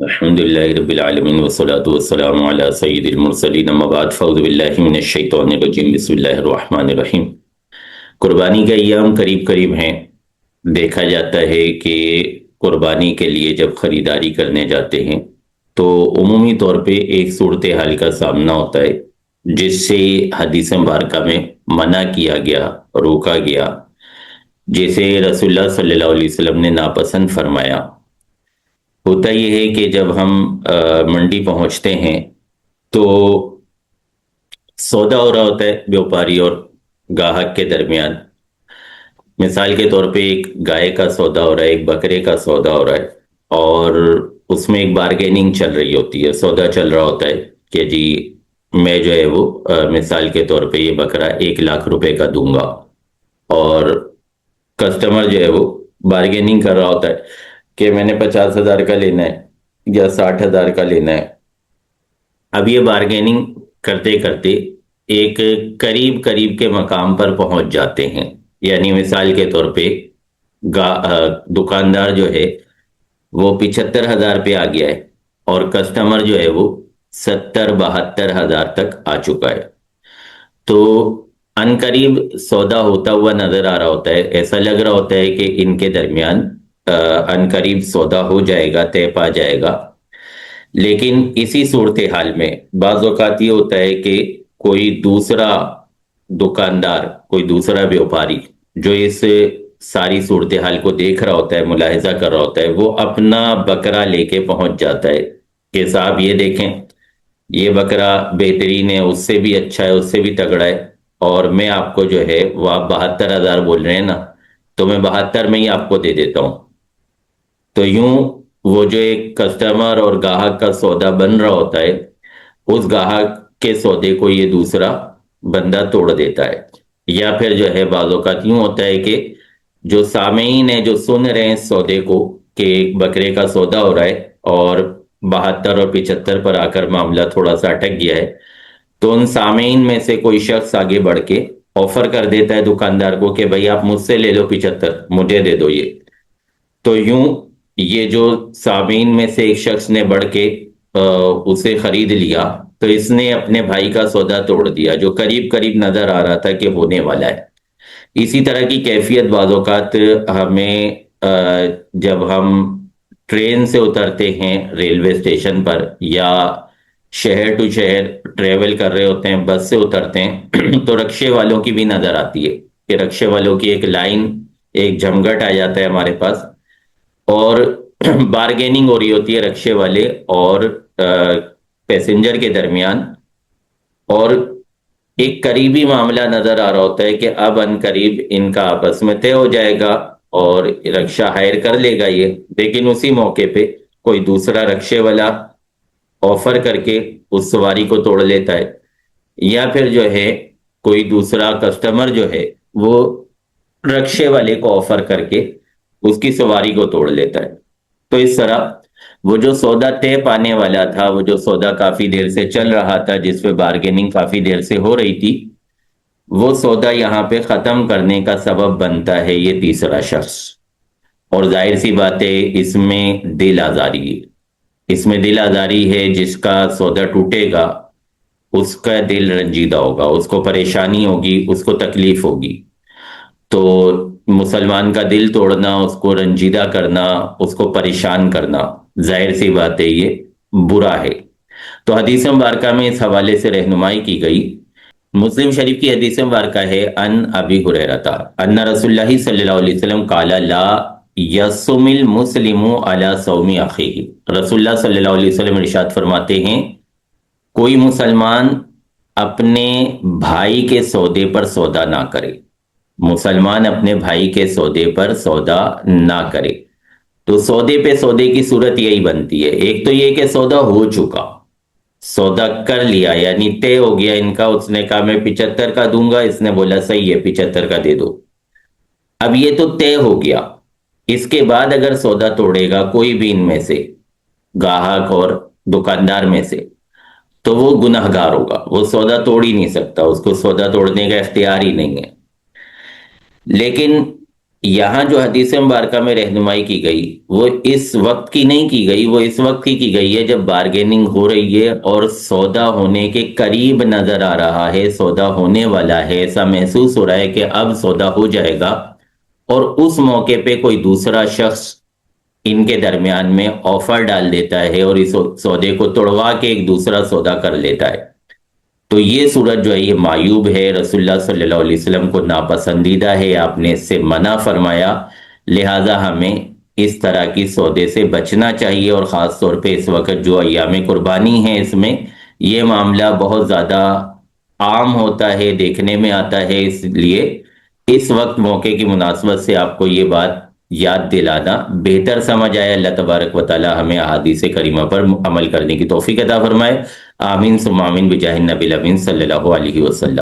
الحمد للہ رب العالمین والصلاة والسلام علی سید المرسلین اما بعد فاعوذ باللہ من الشیطان الرجیم بسم اللہ الرحمن الرحیم۔ قربانی کے ایام قریب قریب ہیں۔ دیکھا جاتا ہے کہ قربانی کے لیے جب خریداری کرنے جاتے ہیں تو عمومی طور پہ ایک صورتحال کا سامنا ہوتا ہے جس سے حدیث مبارکہ میں منع کیا گیا، روکا گیا، جیسے رسول اللہ صلی اللہ علیہ وسلم نے ناپسند فرمایا۔ ہوتا یہ ہے کہ جب ہم منڈی پہنچتے ہیں تو سودا ہو رہا ہوتا ہے بیوپاری اور گاہک کے درمیان۔ مثال کے طور پہ ایک گائے کا سودا ہو رہا ہے، ایک بکرے کا سودا ہو رہا ہے، اور اس میں ایک بارگیننگ چل رہی ہوتی ہے، سودا چل رہا ہوتا ہے کہ جی میں جو ہے وہ مثال کے طور پہ یہ بکرا 1 لاکھ روپے کا دوں گا، اور کسٹمر جو ہے وہ بارگیننگ کر رہا ہوتا ہے کہ میں نے 50,000 کا لینا ہے یا 60,000 کا لینا ہے۔ اب یہ بارگیننگ کرتے کرتے ایک قریب قریب کے مقام پر پہنچ جاتے ہیں، یعنی مثال کے طور پہ دکاندار جو ہے وہ 75,000 پہ آ گیا ہے اور کسٹمر جو ہے وہ 70-72 ہزار تک آ چکا ہے۔ تو ان قریب سودا ہوتا ہوا نظر آ رہا ہوتا ہے، ایسا لگ رہا ہوتا ہے کہ ان کے درمیان ان قریب سودا ہو جائے گا، طے پا جائے گا۔ لیکن اسی صورتحال میں بعض اوقات یہ ہوتا ہے کہ کوئی دوسرا دکاندار، کوئی دوسرا بیوپاری جو اس ساری صورتحال کو دیکھ رہا ہوتا ہے، ملاحظہ کر رہا ہوتا ہے، وہ اپنا بکرا لے کے پہنچ جاتا ہے کہ صاحب یہ دیکھیں، یہ بکرا بہترین ہے، اس سے بھی اچھا ہے، اس سے بھی تگڑا ہے، اور میں آپ کو جو ہے وہ آپ 72,000 بول رہے ہیں نا، تو میں 72 میں ہی آپ کو دے دیتا ہوں۔ تو یوں وہ جو ایک کسٹمر اور گاہک کا سودا بن رہا ہوتا ہے، اس گاہک کے سودے کو یہ دوسرا بندہ توڑ دیتا ہے۔ یا پھر جو ہے بعض اوقات یوں ہوتا ہے کہ جو سامعین ہیں، جو سن رہے ہیں اس سودے کو کہ ایک بکرے کا سودا ہو رہا ہے اور 72 اور 75 پر آ کر معاملہ تھوڑا سا اٹک گیا ہے، تو ان سامعین میں سے کوئی شخص آگے بڑھ کے آفر کر دیتا ہے دکاندار کو کہ بھائی آپ مجھ سے لے لو 75، مجھے دے دو یہ۔ تو یوں یہ جو سامعین میں سے ایک شخص نے بڑھ کے اسے خرید لیا، تو اس نے اپنے بھائی کا سودا توڑ دیا جو قریب قریب نظر آ رہا تھا کہ ہونے والا ہے۔ اسی طرح کی کیفیت بعض اوقات ہمیں جب ہم ٹرین سے اترتے ہیں ریلوے اسٹیشن پر، یا شہر ٹو شہر ٹریول کر رہے ہوتے ہیں، بس سے اترتے ہیں تو رکشے والوں کی بھی نظر آتی ہے کہ رکشے والوں کی ایک لائن، ایک جھمگٹ آ جاتا ہے ہمارے پاس، اور بارگیننگ ہو رہی ہوتی ہے رکشے والے اور پیسنجر کے درمیان، اور ایک قریبی معاملہ نظر آ رہا ہوتا ہے کہ اب ان قریب ان کا آپس میں طے ہو جائے گا اور رکشہ ہائر کر لے گا یہ۔ لیکن اسی موقع پہ کوئی دوسرا رکشے والا آفر کر کے اس سواری کو توڑ لیتا ہے، یا پھر جو ہے کوئی دوسرا کسٹمر جو ہے وہ رکشے والے کو آفر کر کے اس کی سواری کو توڑ لیتا ہے۔ تو اس طرح وہ جو سودا طے پانے والا تھا، وہ جو سودا کافی دیر سے چل رہا تھا، جس پہ بارگیننگ کافی دیر سے ہو رہی تھی، وہ سودا یہاں پہ ختم کرنے کا سبب بنتا ہے یہ تیسرا شخص۔ اور ظاہر سی بات ہے اس میں دل آزاری ہے، اس میں دل آزاری ہے۔ جس کا سودا ٹوٹے گا اس کا دل رنجیدہ ہوگا، اس کو پریشانی ہوگی، اس کو تکلیف ہوگی۔ تو مسلمان کا دل توڑنا، اس کو رنجیدہ کرنا، اس کو پریشان کرنا، ظاہر سی بات ہے یہ برا ہے۔ تو حدیث مبارکہ میں اس حوالے سے رہنمائی کی گئی۔ مسلم شریف کی حدیث مبارکہ ہے ان ابی ہریرہ ان رسول اللہ صلی اللہ علیہ وسلم قال لا یصوم المسلم علی صوم اخیہ۔ رسول اللہ صلی اللہ علیہ وسلم ارشاد فرماتے ہیں کوئی مسلمان اپنے بھائی کے سودے پر سودا نہ کرے، مسلمان اپنے بھائی کے سودے پر سودا نہ کرے۔ تو سودے پہ سودے کی صورت یہی بنتی ہے، ایک تو یہ کہ سودا ہو چکا، سودا کر لیا، یعنی طے ہو گیا ان کا، اس نے کہا میں 75 کا دوں گا، اس نے بولا صحیح ہے 75 کا دے دو۔ اب یہ تو طے ہو گیا، اس کے بعد اگر سودا توڑے گا کوئی بھی ان میں سے، گاہک اور دکاندار میں سے، تو وہ گناہ گار ہوگا، وہ سودا توڑ ہی نہیں سکتا، اس کو سودا توڑنے کا اختیار ہی نہیں ہے۔ لیکن یہاں جو حدیث مبارکہ میں رہنمائی کی گئی وہ اس وقت کی نہیں کی گئی، وہ اس وقت کی گئی ہے جب بارگیننگ ہو رہی ہے اور سودا ہونے کے قریب نظر آ رہا ہے، سودا ہونے والا ہے، ایسا محسوس ہو رہا ہے کہ اب سودا ہو جائے گا، اور اس موقع پہ کوئی دوسرا شخص ان کے درمیان میں آفر ڈال دیتا ہے اور اس سودے کو توڑوا کے ایک دوسرا سودا کر لیتا ہے، تو یہ صورت جو ہے یہ معیوب ہے، رسول اللہ صلی اللہ علیہ وسلم کو ناپسندیدہ ہے، آپ نے اس سے منع فرمایا، لہٰذا ہمیں اس طرح کی سودے سے بچنا چاہیے، اور خاص طور پہ اس وقت جو ایام قربانی ہے اس میں یہ معاملہ بہت زیادہ عام ہوتا ہے، دیکھنے میں آتا ہے، اس لیے اس وقت موقع کی مناسبت سے آپ کو یہ بات یاد دلانا بہتر سمجھ آیا۔ اللہ تبارک و تعالی ہمیں احادیث کریمہ پر عمل کرنے کی توفیق عطا فرمائے، آمین ثم آمین بجاہ النبی الامین صلی اللہ علیہ وسلم۔